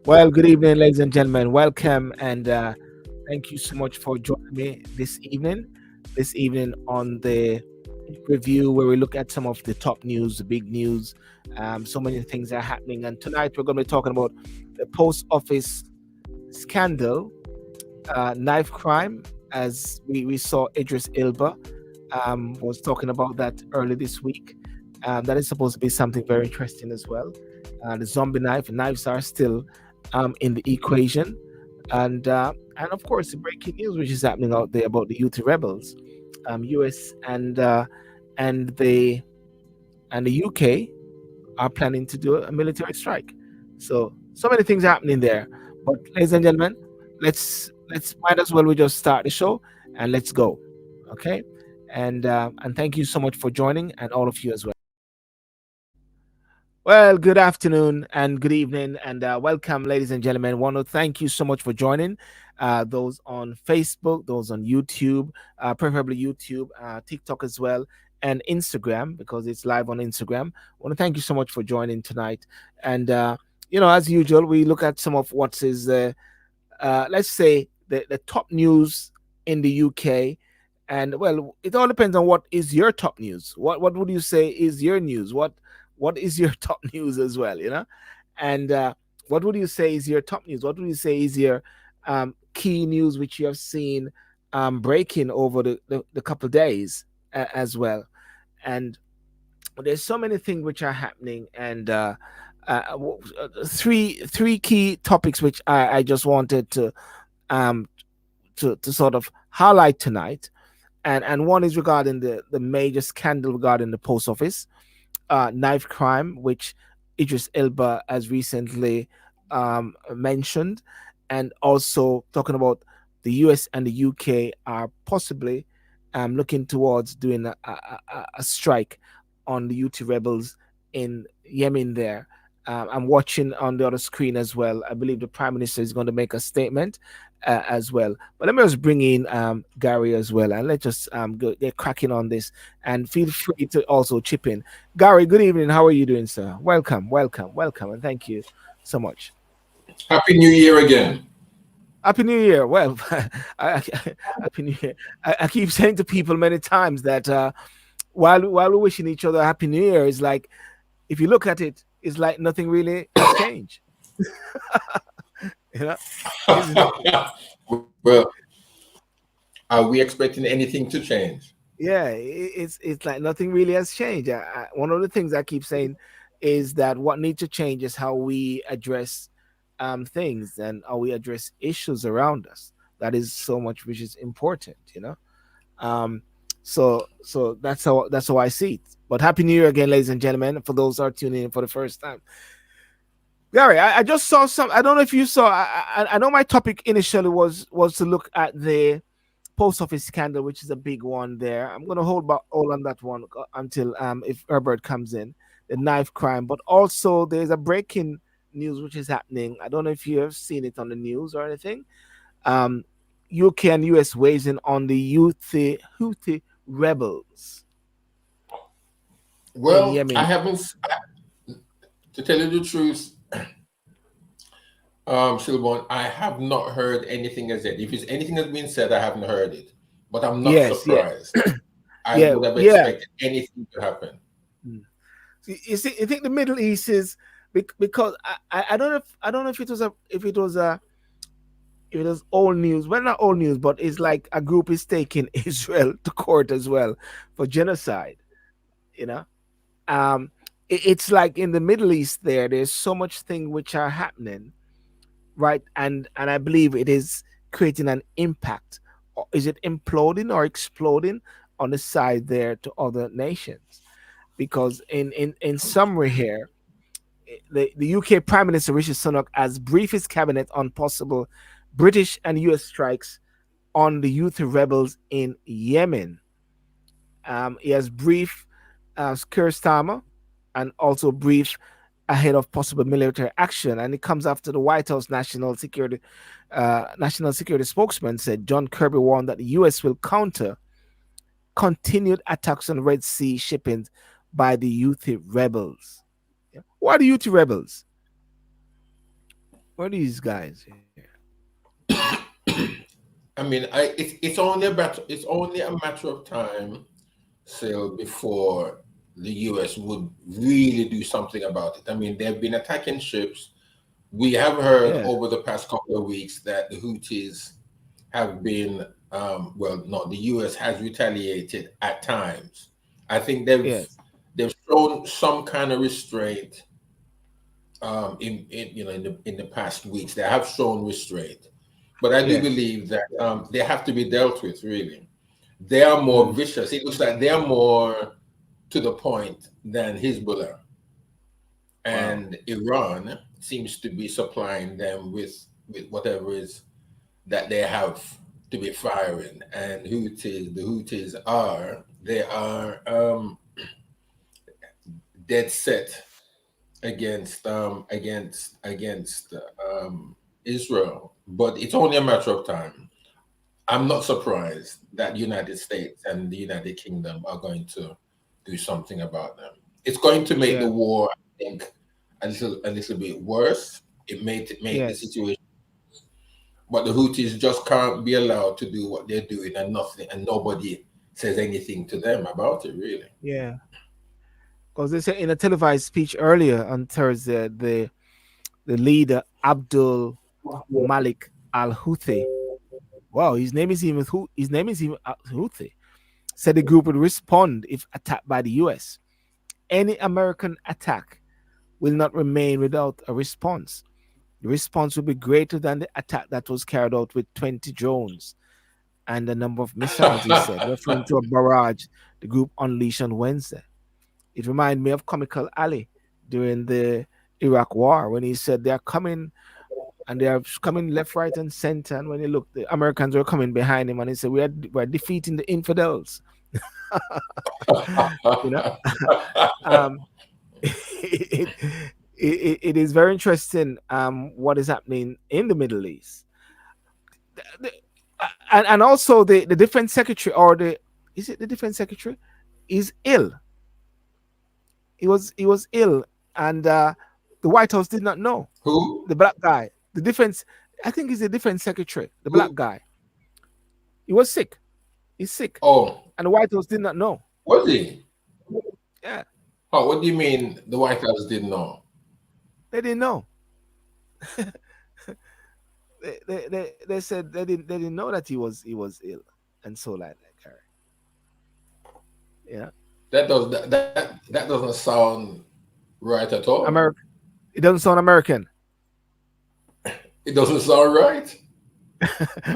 Well, good evening, ladies and gentlemen. Welcome and thank you so much for joining me this evening. This evening on the review where we look at some of the top news, the big news. So many things are happening, and tonight we're going to be talking about the post office scandal, knife crime. As we saw, Idris Ilba was talking about that early this week. That is supposed to be something very interesting as well. The zombie knives are still in the equation, and of course the breaking news which is happening out there about the Houthi rebels, U.S. and the UK are planning to do a military strike. So many things happening there. But ladies and gentlemen, let's might as well we just start the show and let's go. Okay, and thank you so much for joining and all of you as well. Well, good afternoon and good evening, and welcome, ladies and gentlemen. Want to thank you so much for joining. Those on Facebook, those on YouTube, preferably YouTube, TikTok as well, and Instagram because it's live on Instagram. Want to thank you so much for joining tonight. And as usual, we look at some of what is let's say the top news in the UK. And well, it all depends on what is your top news. What would you say is your news? What is your top news as well? And what would you say is your top news? What would you say is your key news which you have seen breaking over the couple of days as well? And there's so many things which are happening, and three key topics which I just wanted um, to sort of highlight tonight, and one is regarding the major scandal regarding the post office knife crime, which Idris Elba has recently mentioned, and also talking about the US and the UK are possibly looking towards doing a strike on the Houthi rebels in Yemen there. I'm watching on the other screen as well. I believe the Prime Minister is going to make a statement as well. But let me just bring in Garry as well, and let's just get cracking on this. And feel free to also chip in. Garry, good evening. How are you doing, sir? Welcome, welcome, welcome, and thank you so much. Happy New Year again. Happy New Year. Well, Happy New Year. I keep saying to people many times that while we're wishing each other Happy New Year, is like if you look at it, it's like nothing really has changed. you know, isn't it? Well, are we expecting anything to change? Yeah, it's like nothing really has changed. One of the things I keep saying is that what needs to change is how we address things and how we address issues around us. That is so much which is important. Um, so that's how I see it. But happy New Year again, ladies and gentlemen, for those who are tuning in for the first time. Gary, I just saw some. I don't know if you saw. I know my topic initially was to look at the post office scandal, which is a big one there. I'm gonna hold back all on that one until if Herbert comes in, the knife crime. But also there's a breaking news which is happening. I don't know if you have seen it on the news or anything. Um, UK and US weighs in on the Houthi rebels in Well, I Yemen. haven't, to tell you the truth, Sylbourne, I have not heard anything as yet. If it's anything that's been said, I haven't heard it. But I'm not Yes, yeah, surprised. I yeah, would have yeah. expected anything to happen. Mm. You see, I think the Middle East is because I don't know if it was old news. Well, not old news, but it's like a group is taking Israel to court as well for genocide. You know, it's like in the Middle East there's so much thing which are happening, right? And I believe it is creating an impact. Is it imploding or exploding on the side there to other nations? Because in summary here, the UK Prime Minister Rishi Sunak has briefed his cabinet on possible British and US strikes on the Houthi rebels in Yemen. He has briefed Keir Starmer and also briefed ahead of possible military action, and it comes after the White House national security spokesman said John Kirby warned that the U.S. will counter continued attacks on Red Sea shipping by the Houthi rebels. Yeah. Who are the Houthi rebels? What are these guys here? I mean, it's only a matter of time, still, before the U.S. would really do something about it. I mean, they've been attacking ships. We have heard Yeah, over the past couple of weeks that the Houthis have been, well, no, the U.S. has retaliated at times. I think yes, they've shown some kind of restraint, in in the past weeks. They have shown restraint, but I do yes. believe that they have to be dealt with. Really, they are more Mm, vicious. It looks like they are more to the point than Hezbollah, wow. and Iran seems to be supplying them with whatever is that they have to be firing. And the Houthis are they are dead set against Israel, but it's only a matter of time. I'm not surprised that the United States and the United Kingdom are going to do something about them. It's going to make the Yeah, war, I think, a little bit worse. It may make the yes, situation, but the Houthis just can't be allowed to do what they're doing, and nobody says anything to them about it, really. yeah. Because they said in a televised speech earlier on Thursday, the leader Abdul Malik Al Houthi. Wow, his name is even Al Houthi. Said the group would respond if attacked by the U.S. Any American attack will not remain without a response. The response will be greater than the attack that was carried out with 20 drones and a number of missiles, he said, referring to a barrage the group unleashed on Wednesday. It reminded me of Comical Ali during the Iraq War when he said they are coming and they are coming left, right, and center. And when you look, the Americans were coming behind him and he said, we're defeating the infidels. You know? um, it, it is very interesting what is happening in the Middle East. The- and also the defense secretary or the is it the defense secretary is ill. He was ill, and the White House did not know. Who? The black guy, the defense, I think he's the defense secretary, the black Who? guy. He was sick. He's sick, Oh, and the White House did not know. was he? Yeah, Oh, what do you mean the White House didn't know? they didn't know. They said they didn't know that he was ill, and so like that, Gary. Yeah, That doesn't sound right at all. America. It doesn't sound American. It doesn't sound right.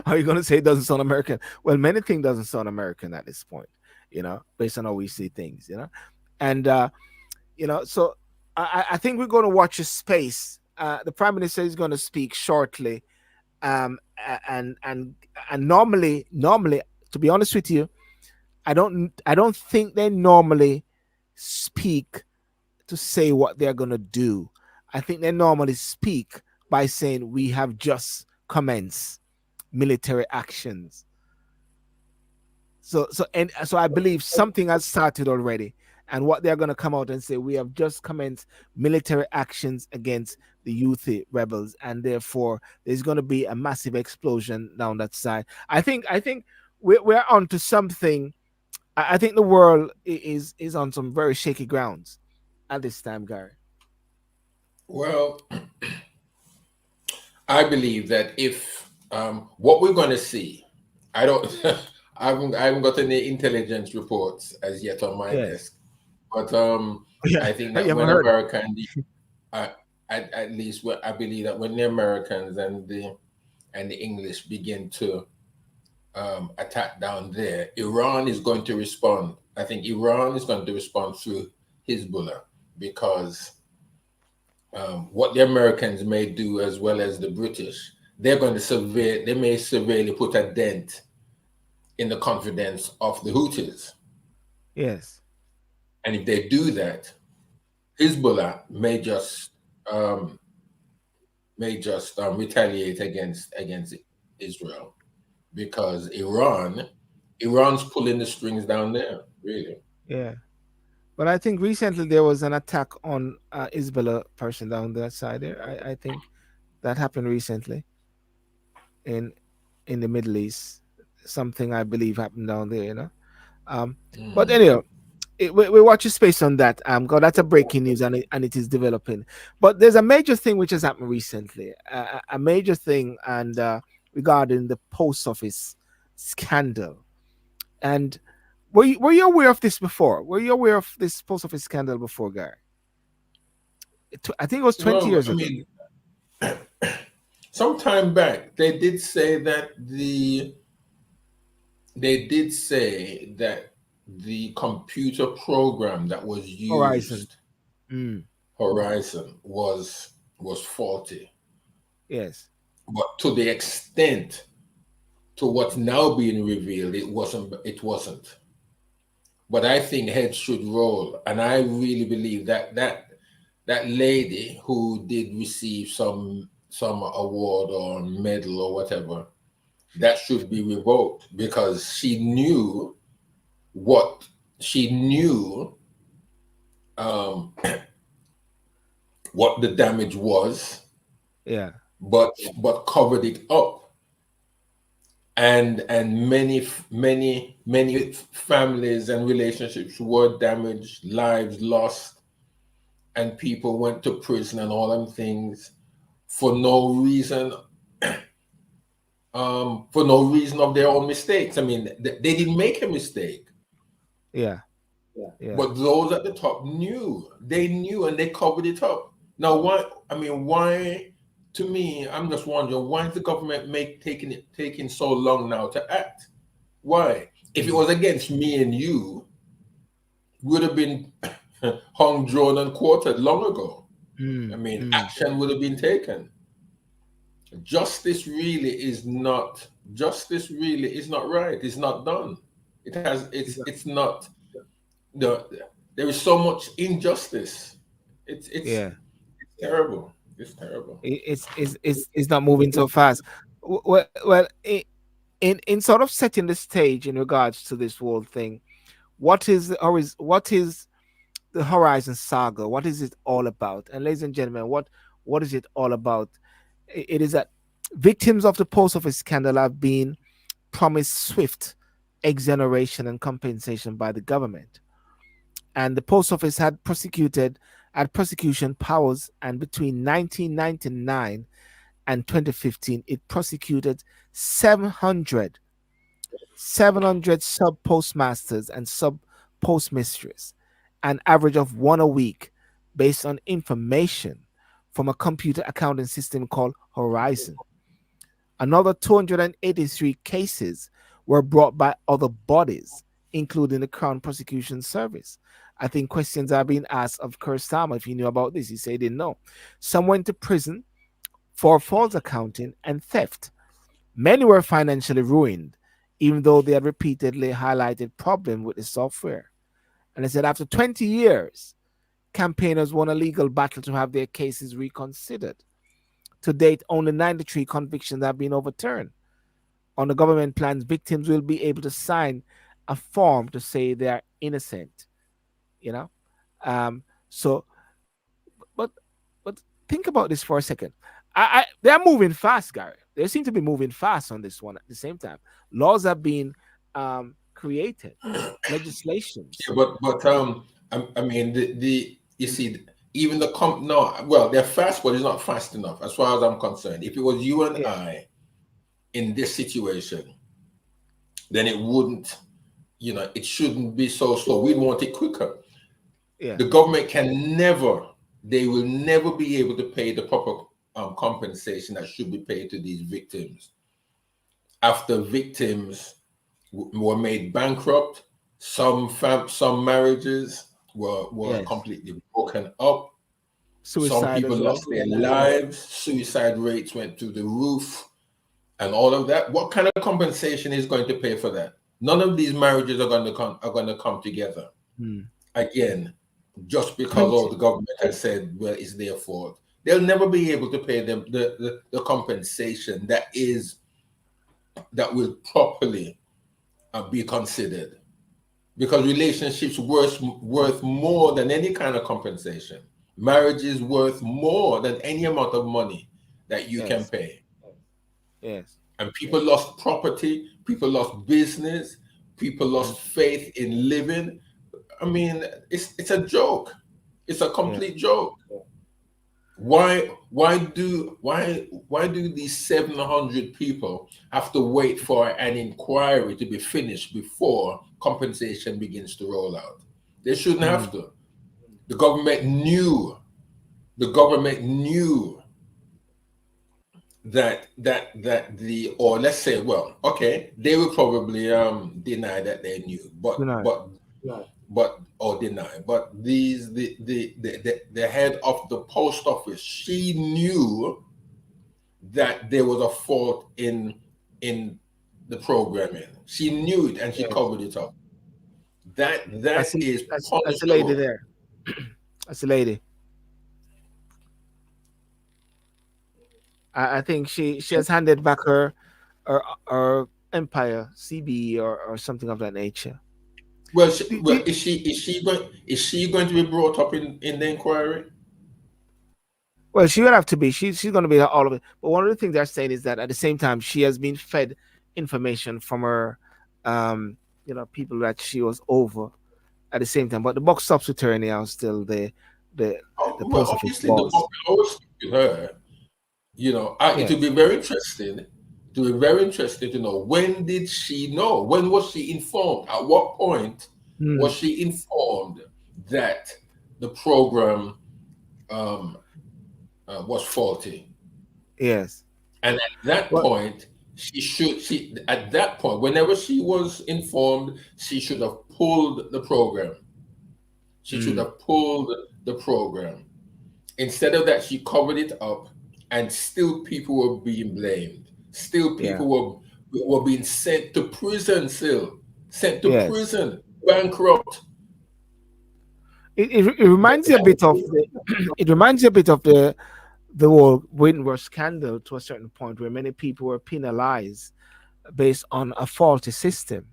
Are you going to say it doesn't sound American? Well, many things doesn't sound American at this point, based on how we see things, and so I think we're going to watch a space. The prime minister is going to speak shortly, and normally, to be honest with you, I don't think they normally speak to say what they're going to do. I think they normally speak by saying we have just commenced military actions. So I believe something has started already, and what they're going to come out and say, we have just commenced military actions against the Houthi rebels, and therefore there's going to be a massive explosion down that side. I think we're onto something. I think the world is on some very shaky grounds at this time, Gary. Well, I believe that if what we're going to see, I don't, I haven't got any intelligence reports as yet on my Yes. desk, but Yeah, I think you that haven't when heard. America and uh, at least I believe that when the Americans and the English begin to attack down there, Iran is going to respond. I think Iran is going to respond through Hezbollah because what the Americans may do as well as the British, they may severely put a dent in the confidence of the Houthis. Yes. And if they do that, Hezbollah um, may just retaliate against Israel because Iran's pulling the strings down there, really. Yeah. But I think recently there was an attack on Isabella person down that side there. I think that happened recently in in the Middle East. Something I believe happened down there, you know. Um, but Mm. anyway, we watch your space on that. God, that's a breaking news, and it is developing. But there's a major thing which has happened recently, a major thing, and regarding the post office scandal. And were you aware of this before? Were you aware of this post office scandal before, Gary? I think it was 20 Well, years I ago. mean, some time back, they did say that the computer program that was Horizon. used, Mm, Horizon, was faulty. yes. But to the extent to what's now being revealed, it wasn't. It wasn't. But I think heads should roll, and I really believe that that lady who did receive some award or medal or whatever, that should be revoked because what she knew um, what the damage was, Yeah. but covered it up, and many families and relationships were damaged, lives lost, and people went to prison and all them things for no reason, for no reason of their own mistakes. I mean, they didn't make a mistake, Yeah. Yeah. but those at the top knew. They knew and they covered it up. Now, why? I mean, why? To me, I'm just wondering why is the government taking so long now to act? Why? If it Mm, was against me and you, would have been hung, drawn, and quartered long ago. I mm, mean, mm. action would have been taken. Justice really is not right. It's not done. It's not the there is so much injustice. It's Yeah. terrible. It's terrible. It's not moving so fast. Well, in sort of setting the stage in regards to this whole thing, what is the Horizon Saga? What is it all about? And ladies and gentlemen, what is it all about? It is that victims of the post office scandal have been promised swift exoneration and compensation by the government, and the post office had prosecution powers, and between 1999 and 2015 it prosecuted 700 sub postmasters and sub postmistresses, an average of one a week, based on information from a computer accounting system called Horizon. Another 283 cases were brought by other bodies, including the Crown Prosecution Service. I think questions are being asked of Kersama if he knew about this. He said he didn't know. Some went to prison for false accounting and theft. Many were financially ruined, even though they had repeatedly highlighted problems with the software. And they said after 20 years, campaigners won a legal battle to have their cases reconsidered. To date, only 93 convictions have been overturned. On the government plans, victims will be able to sign a form to say they are innocent. You know, so but but think about this for a second. They're moving fast, Gary. They seem to be moving fast on this one. At the same time, laws are being created, legislations. Yeah, I mean the you see even the no, well, they're fast, but it's not fast enough as far as I'm concerned. If it was you and Yeah, I in this situation, then it wouldn't, it shouldn't be so slow. We'd want it quicker. yeah, The government can never, they will never be able to pay the proper compensation that should be paid to these victims after victims were made bankrupt. Some marriages were yes. completely broken up. Some Suicide people as well. lost their lives. Suicide rates went through the roof, and all of that. What kind of compensation is going to pay for that? None of these marriages are going to come together Hmm. again, just because 20. the government has said, well, it's their fault. They'll never be able to pay them the compensation that will properly be considered, because relationships worth more than any kind of compensation. Marriage is worth more than any amount of money that you can Yes. pay. Yes. And people lost property, people lost business, people Mm. lost faith in living. I mean, it's a joke. It's a Yeah. complete joke. Why do these 700 people have to wait for an inquiry to be finished before compensation begins to roll out? They shouldn't have Mm. to. The government knew. The government knew that the, or let's say, well, okay, they will probably deny that they knew, but Good night. or deny. But the head of the post office, she knew that there was a fault in the programming. She knew it and she Yes. covered it up. That I that see. is I see a lady punishable. there. I see a lady. I think she has handed back her empire, CB, or something of that nature. Well, The, well, the, is she going to be brought up in the inquiry? well, she would have to be. She's going to be all of it. But one of the things they're saying is that at the same time, she has been fed information from her, um, people that she was over at the same time. But the box stops with her anyhow. Still, the Oh, the well, post office obviously the boss. book will always stick with her. It would be Yes. very interesting. To be very interesting to know, when did she know? When was she informed? At what point was Mm, she informed that the program um, was faulty? yes. And at that Well. point, at that point, whenever she was informed, she should have pulled the program. She should Mm, have pulled the program. Instead of that, she covered it up, and still people were being blamed. Still yeah. people were being sent to prison. Still sent to Yes. prison, bankrupt. It reminds you a bit of the it reminds you a bit of the whole Windrush scandal to a certain point, where many people were penalized based on a faulty system.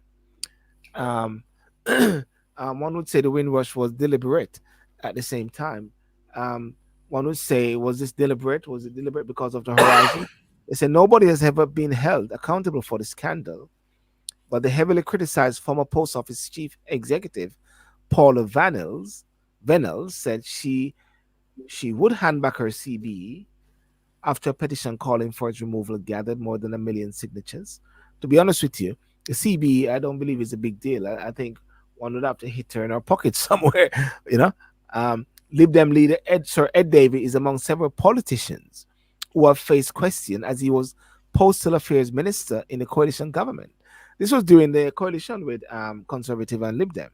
Um, one would say the Windrush was deliberate. At the same time, um, one would say, was this deliberate? Was it deliberate because of the horizon? They said nobody has ever been held accountable for the scandal, but the heavily criticized former post office chief executive Paula Venels said she would hand back her CBE after a petition calling for its removal gathered more than 1 million signatures. To be honest with you, the CBE, I don't believe is a big deal. I think one would have to hit her in her pocket somewhere, you know. Lib Dem leader Sir Ed Davey is among several politicians who have faced question as he was postal affairs minister in the coalition government. This was during the coalition with Conservative and Lib Dem.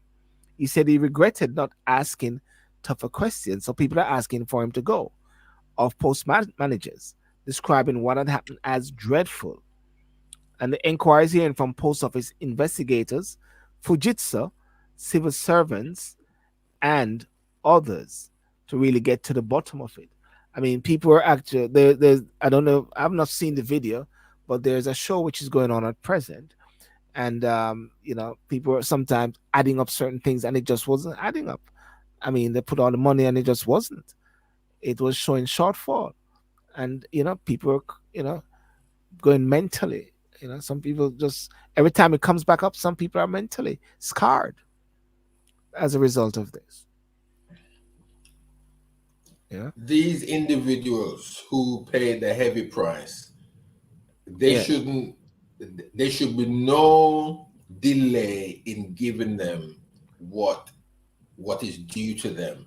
He said he regretted not asking tougher questions, so people are asking for him to go, of managers, describing what had happened as dreadful. And the inquiries hearing from post office investigators, Fujitsu, civil servants, and others to really get to the bottom of it. I mean, people are actually there's I don't know, I've not seen the video, but there's a show which is going on at present, and people are sometimes adding up certain things, and it just wasn't adding up. I mean, they put all the money and it just wasn't. It was showing shortfall, and people are going mentally. Some people just every time it comes back up, some people are mentally scarred as a result of this. Yeah. These individuals who pay the heavy price, they Yes. shouldn't. There should be no delay in giving them what is due to them,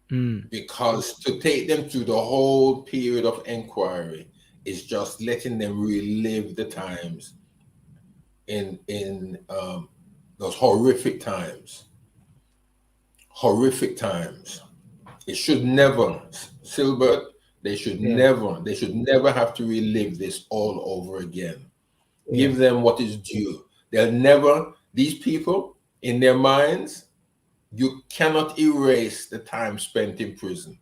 Mm. because to take them through the whole period of inquiry is just letting them relive the times in those horrific times. It should never, Silbert. Yes. They should never have to relive this all over again. Give Yes. them what is due. They'll never. These people, in their minds, you cannot erase the time spent in prison.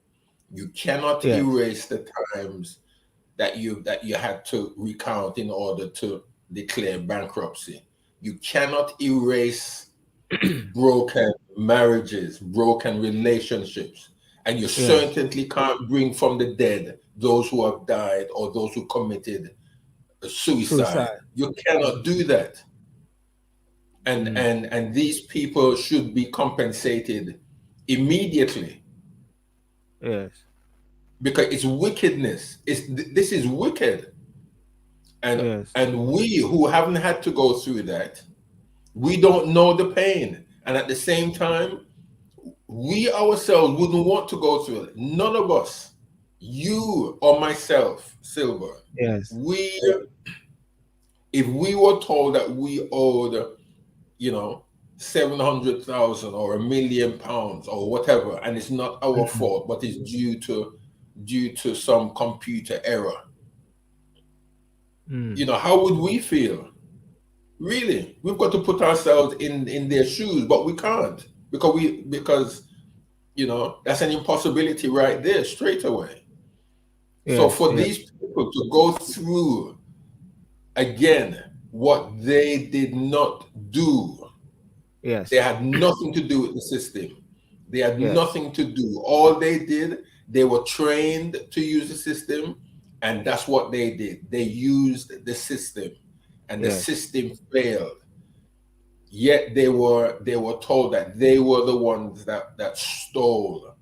You cannot Yes. erase the times that you had to recount in order to declare bankruptcy. You cannot erase broken marriages, broken relationships, And you Yes. certainly can't bring from the dead those who have died or those who committed suicide. Suicide. You cannot Mm, do that. And mm. and these people should be compensated immediately Yes. because it's wickedness. This is wicked. And Yes. and we who haven't had to go through that, we don't know the pain. And at the same time, we ourselves wouldn't want to go through it. None of us, you or myself, Silver, Yes. we, if we were told that we owed, you know, 700,000 or £1 million or whatever, and it's not our Mm, fault, but it's due to some computer error, mm. how would we feel? Really, we've got to put ourselves in their shoes, but we can't because that's an impossibility right there straight away. So Yes. for Yes. these people to go through again what they did not do, they Yes. had nothing to do with the system. They had Yes. nothing to do. All they did, they were trained to use the system, and that's what they did. They used the system, and the Yes. system failed. Yet they were told that they were the ones that stole,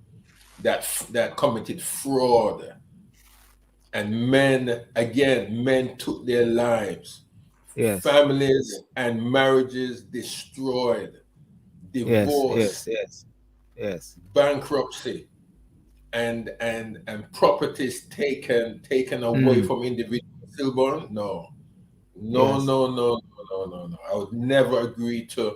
that committed fraud, and men took their lives, Yes. families and marriages destroyed, Yes. divorce, Yes. Yes. Yes. bankruptcy, and properties taken away Mm. from individuals. Sylbourne, no, no, Yes. no, no, no, no, no, no. I would never agree to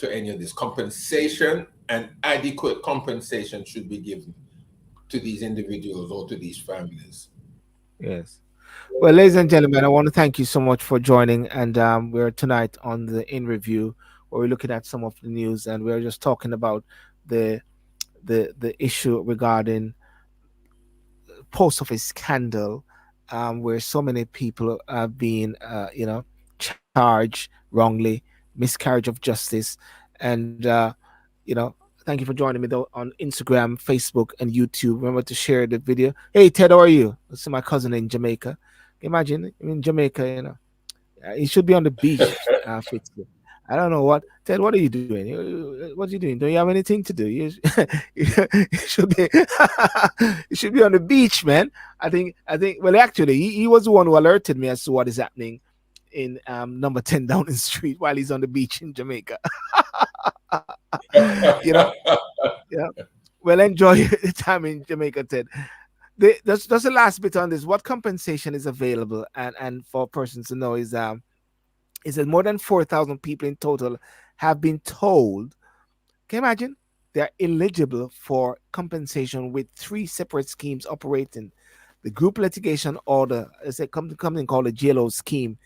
any of this. Compensation and adequate compensation should be given to these individuals or to these families. Yes. Well, ladies and gentlemen, I want to thank you so much for joining. And we're tonight on the In Review, where we're looking at some of the news, and we're just talking about the the issue regarding post office scandal, where so many people are being, charged wrongly, miscarriage of justice, and you know, thank you for joining me though on Instagram, Facebook, and YouTube. Remember to share the video. Hey Ted, how are you? This is my cousin in Jamaica. Imagine in Jamaica, he should be on the beach. Fitzy. I don't know what Ted. What are you doing? What are you doing? Don't you have anything to do? You should be. You should be on the beach, man. I think. Well, actually, he was the one who alerted me as to what is happening in number 10 Downing Street while he's on the beach in Jamaica. you know, yeah. Well, enjoy the time in Jamaica, Ted. That's the last bit on this. What compensation is available, and for persons to know is that more than 4,000 people in total have been told. Can you imagine? They are eligible for compensation with three separate schemes operating. The group litigation order, as a company called the JLO scheme,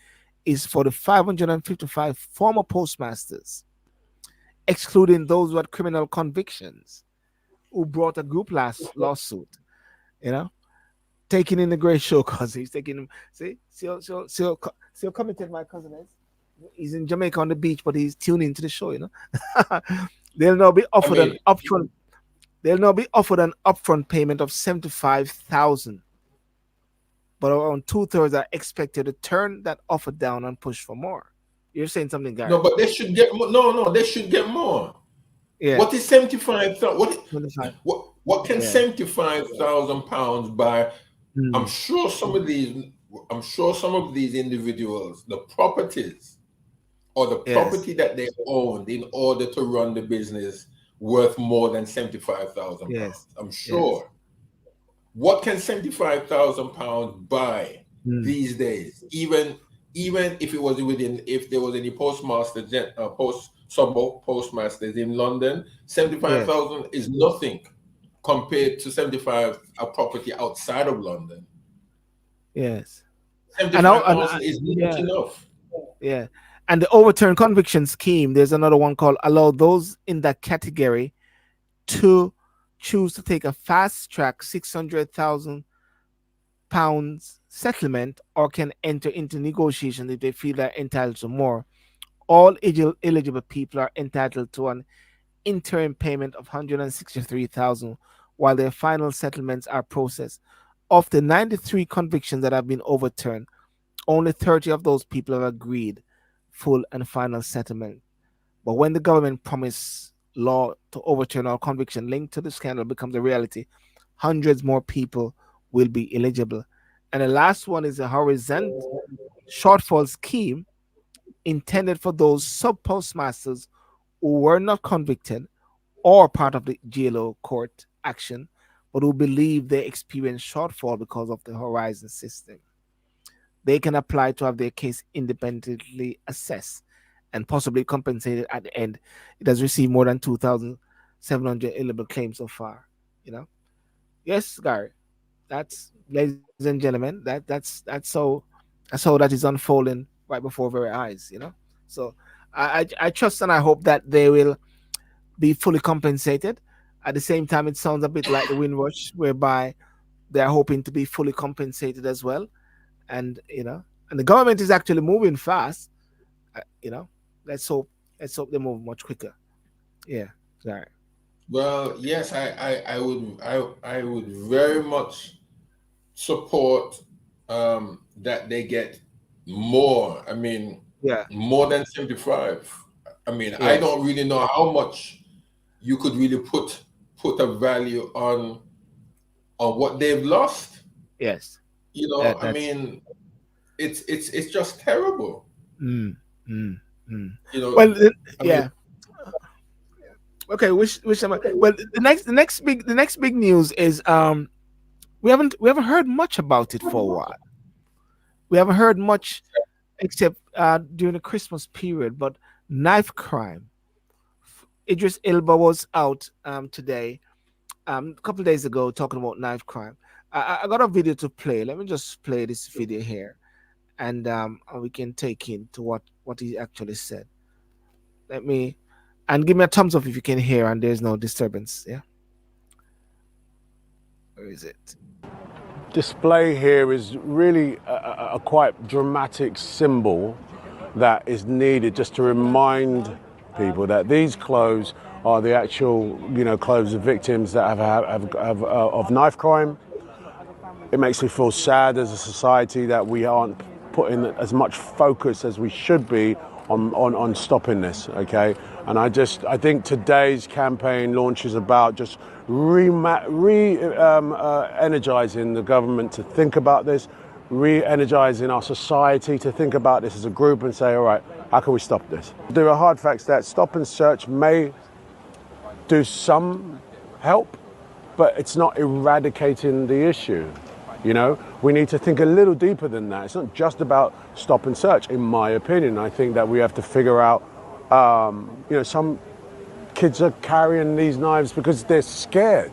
is for the 555 former postmasters, excluding those who had criminal convictions who brought a group lawsuit. You know, taking in the great show cousin. He's taking him. See how committed my cousin is. He's in Jamaica on the beach, but he's tuning into the show. They'll now be I offered an mean, upfront. They'll now be offered an upfront payment of 75,000, but around 2/3 are expected to turn that offer down and push for more. You're saying something, no, Gary? but they should get more. No, no, they should get more. Yeah, What is 75,000? 25. What can Yeah. 75,000 pounds buy? I'm Mm. sure some of these. I'm sure some of these individuals, the properties or the Yes. property that they owned in order to run the business, worth more than 75,000 Yes. pounds. I'm Yes. sure. What can 75,000 pounds buy Mm. these days? Even if it was if there was any postmasters in London, Yes. 75,000 is nothing compared to 75 a property outside of London. Yes. And now, 75,000 is not yeah. enough. Yeah. And the overturned conviction scheme, there's another one called allow those in that category to choose to take a fast track £600,000 settlement or can enter into negotiation if they feel they're entitled to more. All eligible people are entitled to an interim payment of 163,000 while their final settlements are processed. Of the 93 convictions that have been overturned, only 30 of those people have agreed full and final settlement. But when the government promised law to overturn all conviction linked to the scandal becomes a reality, hundreds more people will be eligible. And the last one is a horizontal shortfall scheme intended for those sub postmasters who were not convicted or part of the GLO court action, but who believe they experienced shortfall because of the Horizon system. They can apply to have their case independently assessed and possibly compensated at the end. It has received more than 2,700 eligible claims so far. You know, yes, Gary. That's, ladies and gentlemen, that's how that is unfolding right before our very eyes. So I trust and I hope that they will be fully compensated. At the same time, it sounds a bit like the Windrush, whereby they are hoping to be fully compensated as well. And and the government is actually moving fast. uh, you know let's hope they move much quicker. Yeah. Sorry. Well, yes, I would very much support that they get more. I mean, Yeah. more than 75. I mean, I Yes. don't really know how much you could really put a value on what they've lost. Yes. You know, I That's mean, it's just terrible. mm, mm, mm. You know, Well, I mean, yeah. Okay. Which well, the next big news is we haven't heard much about it for a while. We haven't heard much except during the Christmas period. But knife crime. Idris Elba was out today, a couple of days ago, talking about knife crime. I got a video to play. Let me just play this video here, and we can take into what he actually said. Let me and give me a thumbs up if you can hear and there's no disturbance. Yeah, where is it? Display here is really a quite dramatic symbol that is needed just to remind people that these clothes are the actual, clothes of victims that have of knife crime. It makes me feel sad as a society that we aren't putting as much focus as we should be on stopping this, okay? And I think today's campaign launch is about just energizing the government to think about this, re-energizing our society to think about this as a group and say, all right, how can we stop this? There are hard facts that stop and search may do some help, but it's not eradicating the issue. We need to think a little deeper than that. It's not just about stop and search, in my opinion. I think that we have to figure out, some kids are carrying these knives because they're scared,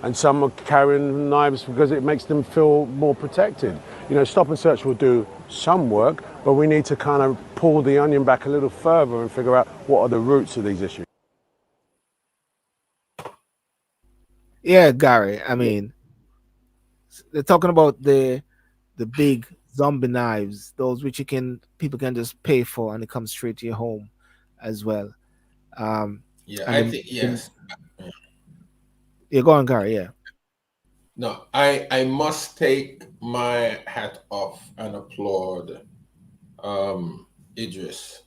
and some are carrying knives because it makes them feel more protected. Stop and search will do some work, but we need to kind of pull the onion back a little further and figure out what are the roots of these issues. Yeah, Gary. I mean, they're talking about the big zombie knives, those which people can just pay for, and it comes straight to your home as well. Um, yeah, and I think yes. yeah, go on, Gary. Yeah. No, I must take my hat off and applaud Idris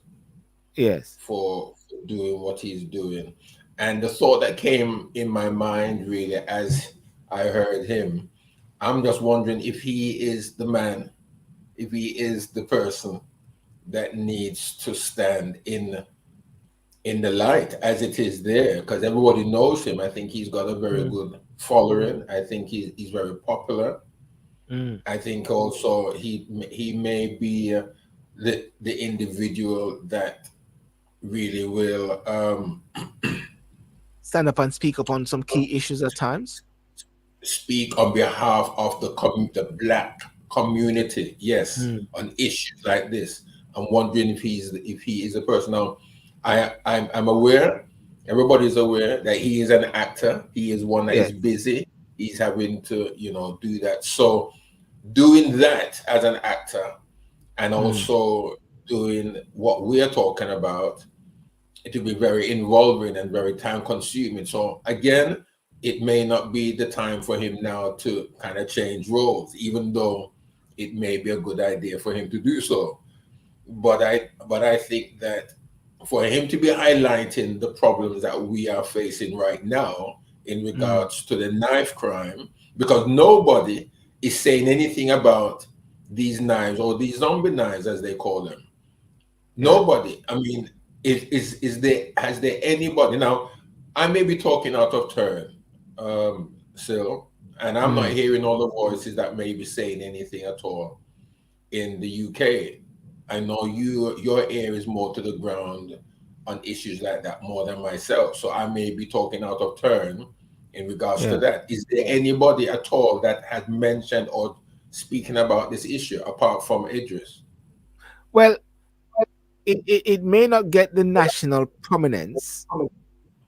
Yes. for doing what he's doing. And the thought that came in my mind really as I heard him, I'm just wondering if he is the man, if he is the person that needs to stand in the light as it is there, because everybody knows him. I think he's got a very Mm, good following. I think he's very popular. mm. I think also he may be the individual that really will Stand up and speak up on some key issues at times. speak on behalf of the black community. Yes, Mm. on issues like this. I'm wondering if he is a person. Now, I'm aware. Everybody's aware that he is an actor. He is one that Yeah. is busy. He's having to do that. So doing that as an actor and Mm. also doing what we're talking about, it will be very involving and very time consuming. So again, it may not be the time for him now to kind of change roles, even though it may be a good idea for him to do so. But I think that for him to be highlighting the problems that we are facing right now in Mm. regards to the knife crime, because nobody is saying anything about these knives or these zombie knives as they call them. Yeah. Nobody. I mean, is there, has there anybody now? I may be talking out of turn, Sil, and I'm not Mm. hearing all the voices that may be saying anything at all in the UK. I know your ear is more to the ground on issues like that more than myself, so I may be talking out of turn in regards to Yeah. that. Is there anybody at all that has mentioned or speaking about this issue apart from Idris? Well, it may not get the national prominence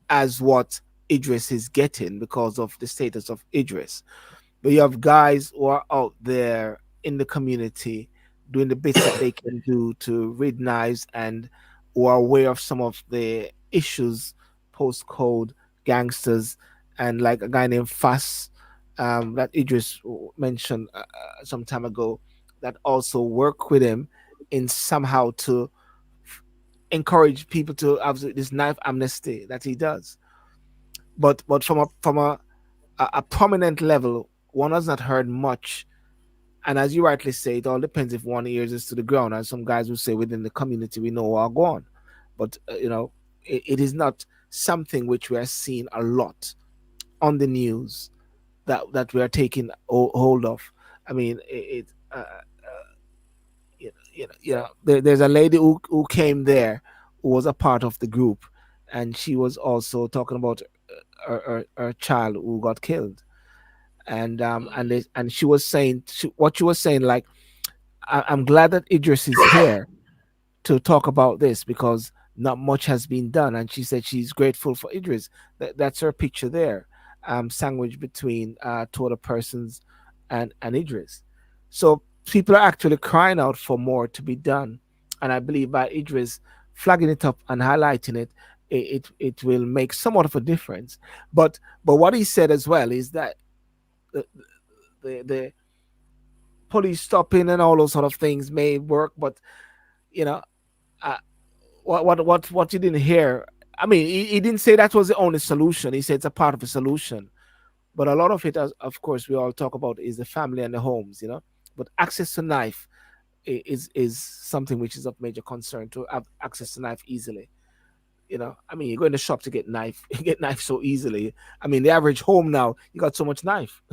as what Idris is getting because of the status of Idris. But you have guys who are out there in the community doing the bits that they can do to rid knives and who are aware of some of the issues, postcode, gangsters, and like a guy named Fass that Idris mentioned some time ago that also work with him in somehow to encourage people to have this knife amnesty that he does. But from a prominent level, one has not heard much. And as you rightly say, it all depends if one ears is to the ground. And some guys will say within the community we know are gone, but it is not something which we are seeing a lot on the news that we are taking hold of. I mean, there's a lady who came there who was a part of the group, and she was also talking about her child who got killed, and she was saying what she was saying like I'm glad that Idris is here to talk about this because not much has been done. And she said she's grateful for Idris. That's her picture there, sandwiched between two other persons and Idris. So people are actually crying out for more to be done. And I believe by Idris flagging it up and highlighting it, it will make somewhat of a difference. But what he said as well is that the, the police stopping and all those sort of things may work, but you know, uh, what you didn't hear. I mean, he didn't say that was the only solution. He said it's a part of a solution, but a lot of it, of course, we all talk about is the family and the homes. But access to knife is something which is of major concern to have access to knife easily. I mean, you go in the shop to get knife, you get knife so easily. I mean, the average home now, you got so much knife.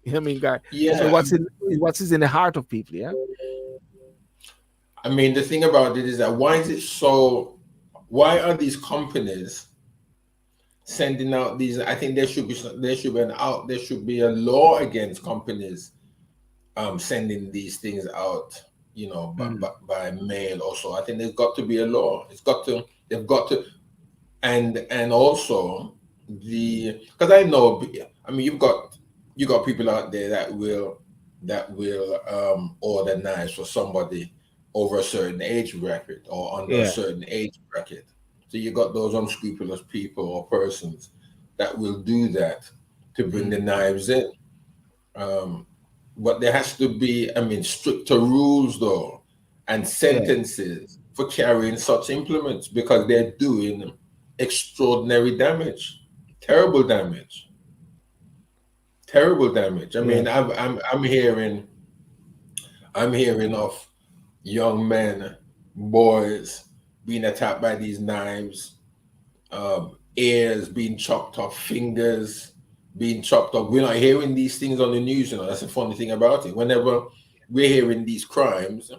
You know what I mean, guy? So Yeah, what's is in the heart of people, yeah? I mean, the thing about it is that why is it so? Why are these companies sending out these? I think there should be a law against companies sending these things out. Mm, By mail. Also, I think there's got to be a law. They've got to, and also because I know. I mean, you got people out there that will order knives for somebody over a certain age bracket or under a yeah, certain age bracket. So you got those unscrupulous people or persons that will do that to bring the mm, knives in. Um, but there has to be, I mean, stricter rules though, and yeah, sentences for carrying such implements because they're doing extraordinary damage, terrible damage, terrible damage. I yeah, mean, I'm hearing of young men, boys being attacked by these knives, ears being chopped off, fingers being chopped off. We're not hearing these things on the news. That's the funny thing about it. Whenever we're hearing these crimes,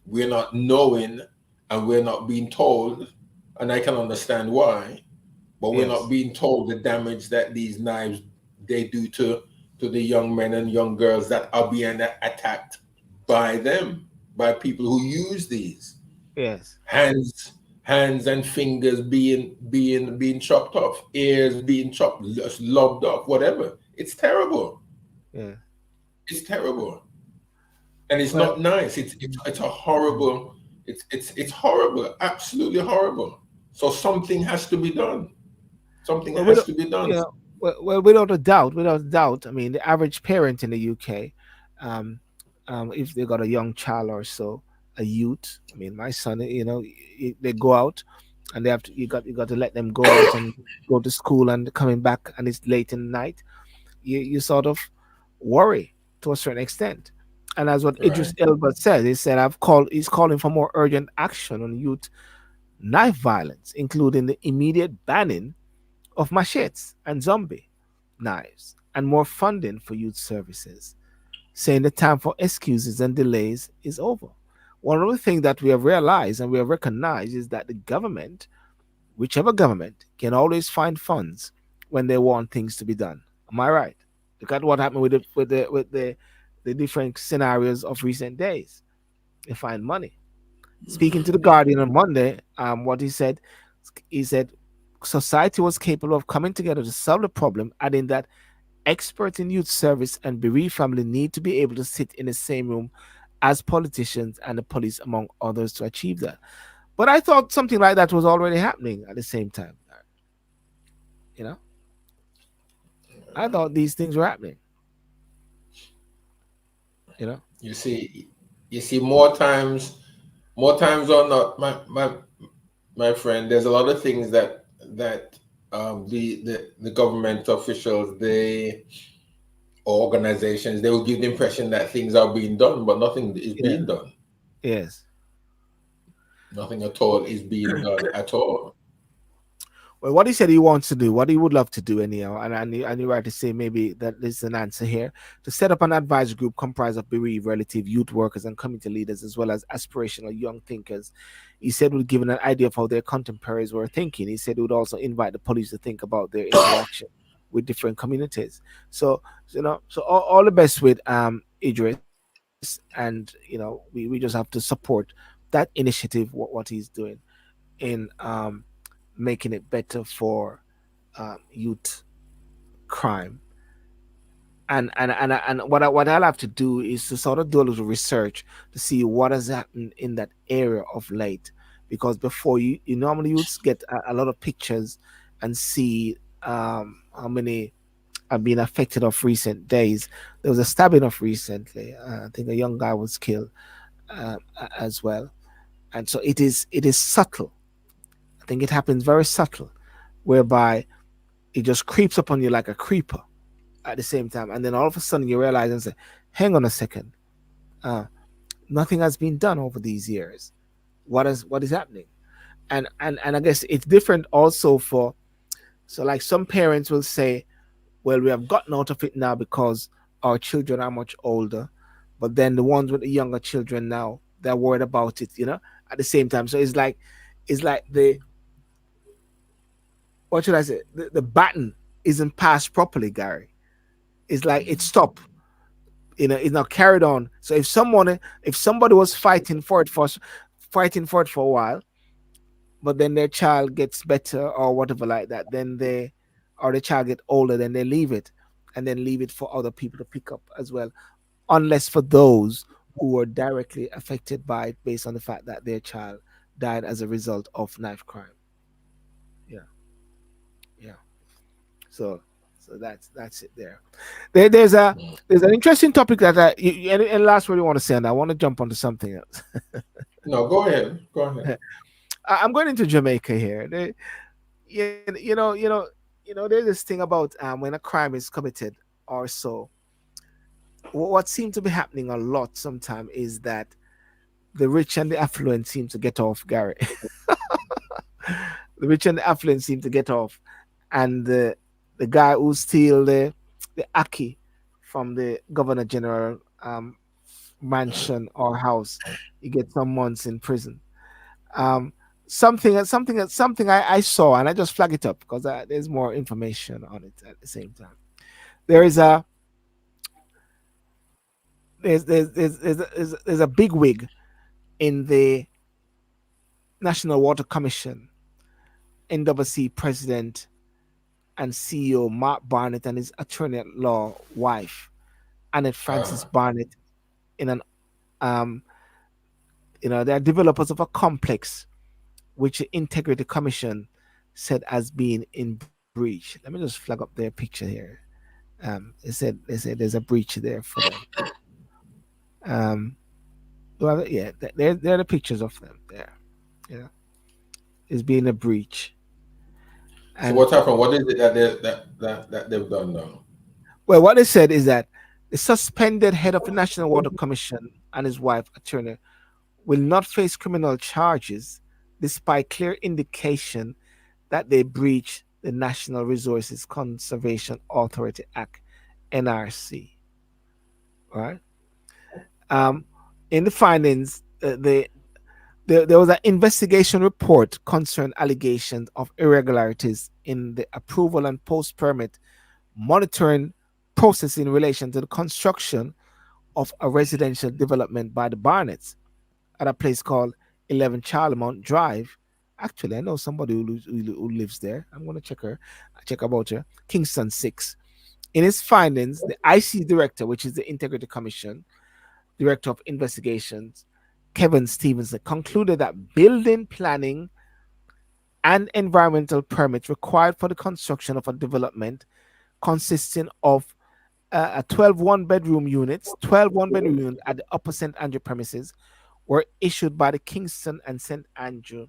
we're not knowing and we're not being told, and I can understand why, but we're not yes, being told the damage that these knives they do to the young men and young girls that are being attacked by them, by people who use these yes, hands hands and fingers being chopped off, ears being chopped, lobbed off, whatever. It's terrible. yeah. It's terrible, and it's Well, not nice. It's a mm, horrible. It's horrible, absolutely horrible. So something has to be done. Something Well, we has don't, to be you done. know, well, without a doubt. I mean, the average parent in the UK, um, if they got a young child or so, a youth. I mean, my son, they go out, and they have to. You got to let them go out and go to school and coming back, and it's late in the night. You sort of worry to a certain extent. And as what Idris Right. Elba said, he said, he's calling for more urgent action on youth knife violence, including the immediate banning of machetes and zombie knives and more funding for youth services, saying the time for excuses and delays is over. One of the things that we have realized and we have recognized is that the government, whichever government, can always find funds when they want things to be done. Am I right? Look at what happened with the different scenarios of recent days. They find money. Speaking to the Guardian on Monday, what he said society was capable of coming together to solve the problem, adding that experts in youth service and bereaved family need to be able to sit in the same room as politicians and the police, among others, to achieve that. But I thought something like that was already happening at the same time. You know, I thought these things were happening. You know, You see, more times or not, my friend, there's a lot of things that the government officials, organizations, they will give the impression that things are being done, but nothing is yeah, being done. yes. Nothing at all is being done at all. Well, what he said he wants to do, what he would love to do anyhow, and you're right to say maybe that there's an answer here, to set up an advisory group comprised of bereaved relative, youth workers, and community leaders, as well as aspirational young thinkers. He said would give an idea of how their contemporaries were thinking. He said he would also invite the police to think about their interaction with different communities. So, so all the best with Idris, and we just have to support that initiative, what he's doing in making it better for youth crime. And what I'll have to do is to sort of do a little research to see what has happened in that area of late, because before you normally you'd get a lot of pictures and see how many have been affected of recent days. There was a stabbing of recently. I think a young guy was killed as well, and so it is subtle. I think it happens very subtle, whereby it just creeps up on you like a creeper at the same time, and then all of a sudden you realize and say, "Hang on a second, uh, nothing has been done over these years. What is happening?" And I guess it's different also for, so like some parents will say, "Well, we have gotten out of it now because our children are much older," but then the ones with the younger children now, they're worried about it, at the same time. So it's like the, what should I say? The baton isn't passed properly, Gary. It's like it stopped. It's not carried on. So if somebody was fighting for it for a while, but then their child gets better or whatever like that, then or the child get older, then they leave it, and then leave it for other people to pick up as well, unless for those who were directly affected by it based on the fact that their child died as a result of knife crime. Yeah, yeah. So that's it there. There's an interesting topic that any last word you want to say, and I want to jump onto something else. No, go ahead. Go ahead. I'm going into Jamaica here. There's this thing about when a crime is committed or so. What seems to be happening a lot sometimes is that the rich and the affluent seem to get off, Gary. The rich and the affluent seem to get off, and the guy who steal the aki from the governor general mansion or house, he gets some months in prison. Um, something I saw, and I just flag it up because there's more information on it at the same time. There is a there's a big wig in the National Water Commission, NWC president and CEO Mark Barnett and his attorney at law wife, Annette Francis Uh, Barnett, in an um they are developers of a complex which the Integrity Commission said has been in breach breach. Let me just flag up their picture here. They said there's a breach there for them. Um, well, yeah, they're the pictures of them there. Yeah, it's being a breach. So And what happened? What is it that they've done now? well, what they said is that the suspended head of the National Water Commission and his wife, attorney, will not face criminal charges despite clear indication that they breached the National Resources Conservation Authority Act, NRC. Right? Um, in the findings, there was an investigation report concerning allegations of irregularities in the approval and post permit monitoring process in relation to the construction of a residential development by the Barnetts at a place called 11 Charlemont Drive. Actually, I know somebody who lives there. I'm going to check about her. Kingston 6. In his findings, the IC director, which is the Integrity Commission, director of investigations, Kevin Stevenson, concluded that building planning and environmental permits required for the construction of a development consisting of a 12 one-bedroom units, 12 one-bedroom units at the Upper St. Andrew premises were issued by the Kingston and St. Andrew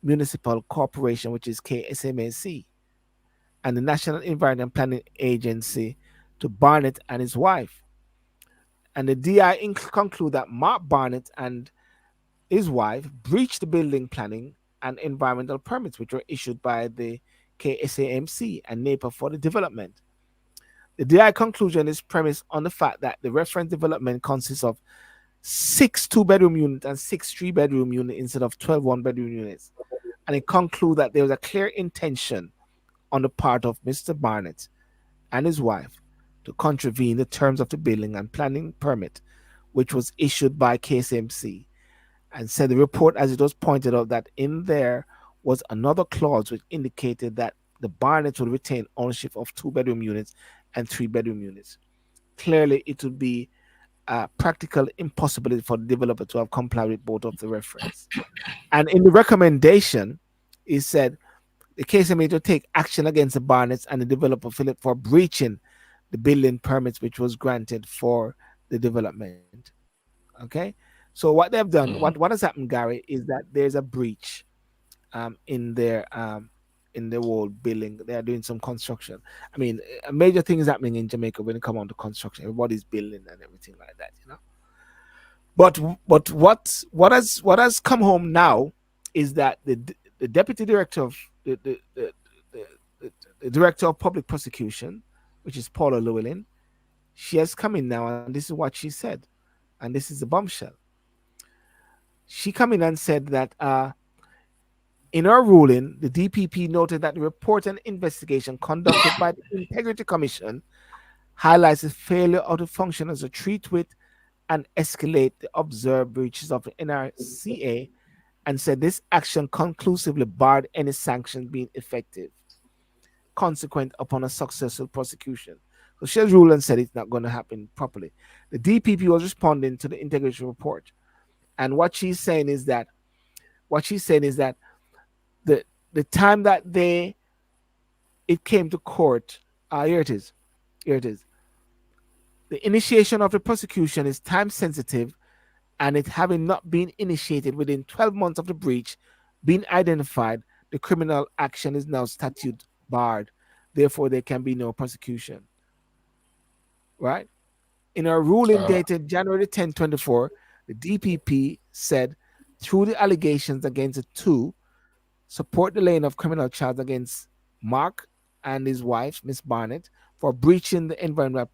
Municipal Corporation, which is KSMAC, and the National Environment Planning Agency to Barnett and his wife. And the DI conclude that Mark Barnett and his wife breached the building planning and environmental permits, which were issued by the KSAMC and NEPA for the development. The DI conclusion is premised on the fact that the reference development consists of 6 two-bedroom units and 6 three-bedroom units instead of 12 one-bedroom units. And it concludes that there was a clear intention on the part of Mr. Barnett and his wife to contravene the terms of the building and planning permit, which was issued by KSMC, and said the report, as it was pointed out, that in there was another clause which indicated that the Barnetts would retain ownership of two-bedroom units and three-bedroom units. Clearly, it would be a practical impossibility for the developer to have complied with both of the reference. And in the recommendation, it said the case made to take action against the Barnetts and the developer Philip for breaching the building permits which was granted for the development. Okay, so what they've done, what has happened, Gary, is that there's a breach in their whole building. They are doing some construction. I mean, a major thing is happening in Jamaica when it comes on to construction. Everybody's building and everything like that, you know. But what has come home now is that the deputy director of the director of public prosecution, which is Paula Llewellyn, she has come in now, and this is what she said, and this is a bombshell. She come in and said that in her ruling, the DPP noted that the report and investigation conducted by the Integrity Commission highlights the failure of the function as a treat with and escalate the observed breaches of the NRCA, and said this action conclusively barred any sanction being effective, consequent upon a successful prosecution. So she has ruled and said it's not going to happen properly. The DPP was responding to the integrity report, and what she's saying is that the time that it came to court, here it is, here it is. The initiation of the prosecution is time sensitive, and it having not been initiated within 12 months of the breach being identified, the criminal action is now statute barred. Therefore, there can be no prosecution. Right? In a ruling Uh, dated January 10, 24, the DPP said, through the allegations against the two, support the laying of criminal charge against Mark and his wife, Miss Barnett, for breaching the environmental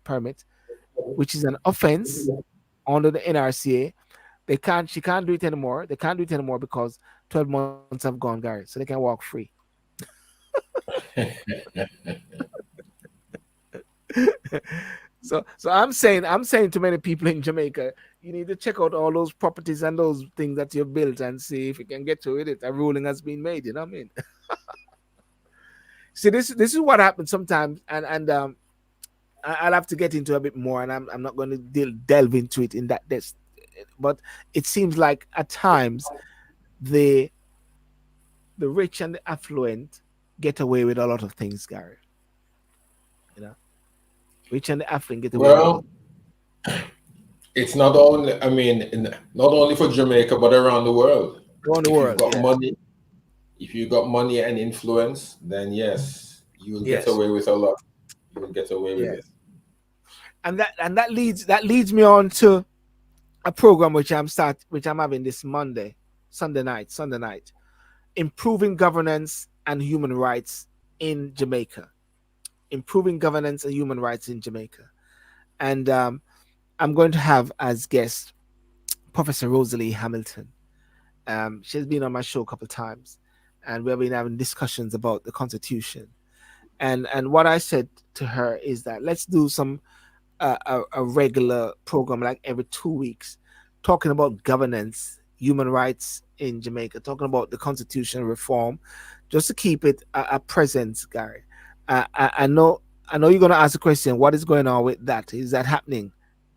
permit, which is an offense under the NRCA. She can't do it anymore. They can't do it anymore because 12 months have gone, Gary, so they can walk free. So I'm saying to many people in Jamaica, you need to check out all those properties and those things that you've built and see if you can get to it. A ruling has been made, you know what I mean? See, this is what happens sometimes, and I'll have to get into a bit more, and I'm not going to delve into it in that depth, but it seems like at times the the rich and the affluent get away with a lot of things, Gary. You know, rich and the affluent get away with a lot of Well, it's not only, I mean, not only for Jamaica, but around the world. around the If you've world. got Yeah. money, if you got money and influence, then yes, you will get Yes. away with a lot. You will get away with it. Yes. And that leads me on to a program which I'm having this Sunday night, improving governance and human rights in Jamaica. Improving governance and human rights in Jamaica. And I'm going to have as guest Professor Rosalie Hamilton. She's been on my show a couple of times, and we've been having discussions about the Constitution. And what I said to her is that let's do a regular program like every 2 weeks, talking about governance, human rights in Jamaica, talking about the Constitution reform, just to keep it a presence, Gary. I know you're going to ask the question, what is going on with that? Is that happening?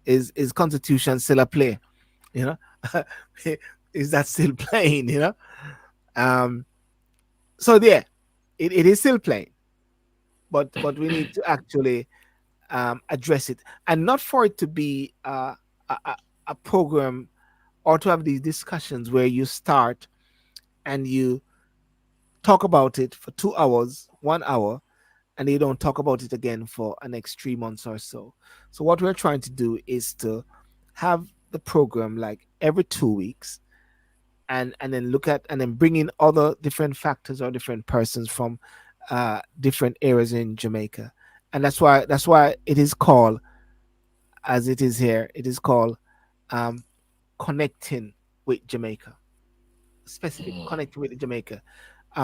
Is Constitution still a play? You know, is that still playing? Um. So yeah, it is still playing, but we need to actually address it, and not for it to be a program or to have these discussions where you start and you talk about it for 2 hours, 1 hour, and you don't talk about it again for the next 3 months or so. So what we're trying to do is to have the program like every 2 weeks, and then look at and then bring in other different factors or different persons from different areas in Jamaica. And that's why it is called, as it is here, it is called um, connecting with Jamaica, specific Mm. connecting with Jamaica,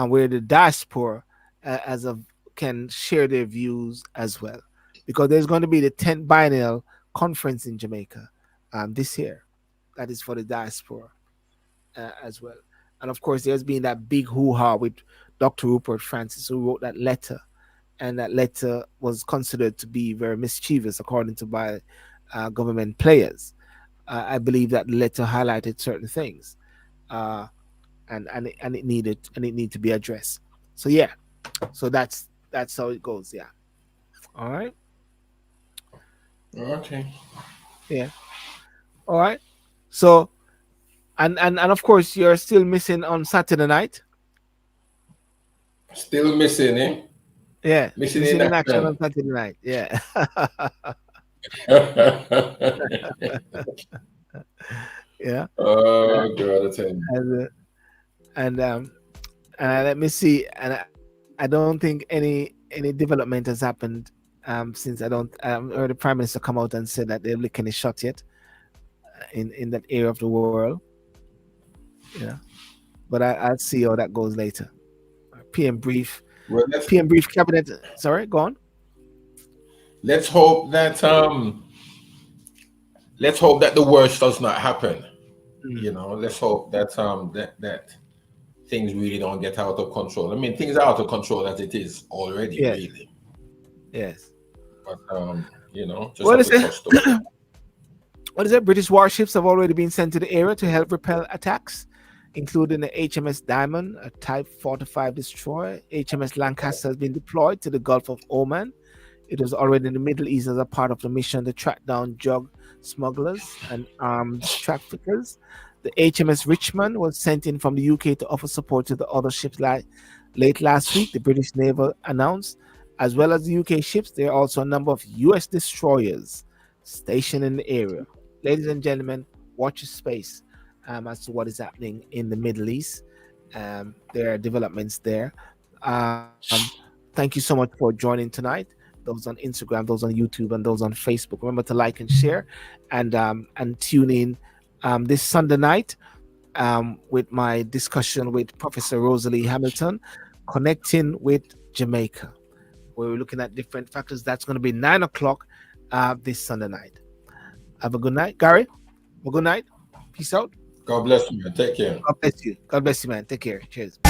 where the diaspora as of can share their views as well, because there's going to be the 10th biennial conference in Jamaica this year. That is for the diaspora as well. And of course, there's been that big hoo-ha with Dr. Rupert Francis, who wrote that letter, and that letter was considered to be very mischievous, according to by government players. I believe that the letter highlighted certain things, uh, and it needed to be addressed. So yeah, so that's how it goes. Yeah. All right. Okay. Yeah. All right. So and of course you're still missing on Saturday night. Still missing, eh? Yeah, Missing in missing in action action. on Saturday night. Yeah. Yeah. Uh, Oh, God, I tell you. and and let me see. And I don't think any development has happened since I don't heard the prime minister come out and said that they're licking his shot yet in that area of the world. Yeah. But I'll see how that goes later. PM brief, Well, PM brief cabinet. Sorry, go on. let's hope that the worst does not happen. Mm, Let's hope that that things really don't get out of control. I mean, things are out of control as it is already, yes, really. yes. But just What have is to it? trust them. What is it? British warships have already been sent to the area to help repel attacks, including the HMS Diamond, a Type 45 destroyer. HMS Lancaster has been deployed to the Gulf of Oman. It was already in the Middle East as a part of the mission to track down drug smugglers and arms traffickers. The HMS Richmond was sent in from the UK to offer support to the other ships late last week, the British Naval announced. As well as the UK ships, there are also a number of US destroyers stationed in the area. Ladies and gentlemen, watch your space as to what is happening in the Middle East. There are developments there. Thank you so much for joining tonight. Those on Instagram, those on YouTube, and those on Facebook. Remember to like and share, and tune in this Sunday night with my discussion with Professor Rosalie Hamilton, connecting with Jamaica, where we're looking at different factors. That's going to be 9 o'clock this Sunday night. Have a good night, Gary. Have a good night. Peace out. God bless you. Take care. God bless you. God bless you, man. Take care. Cheers. Bye.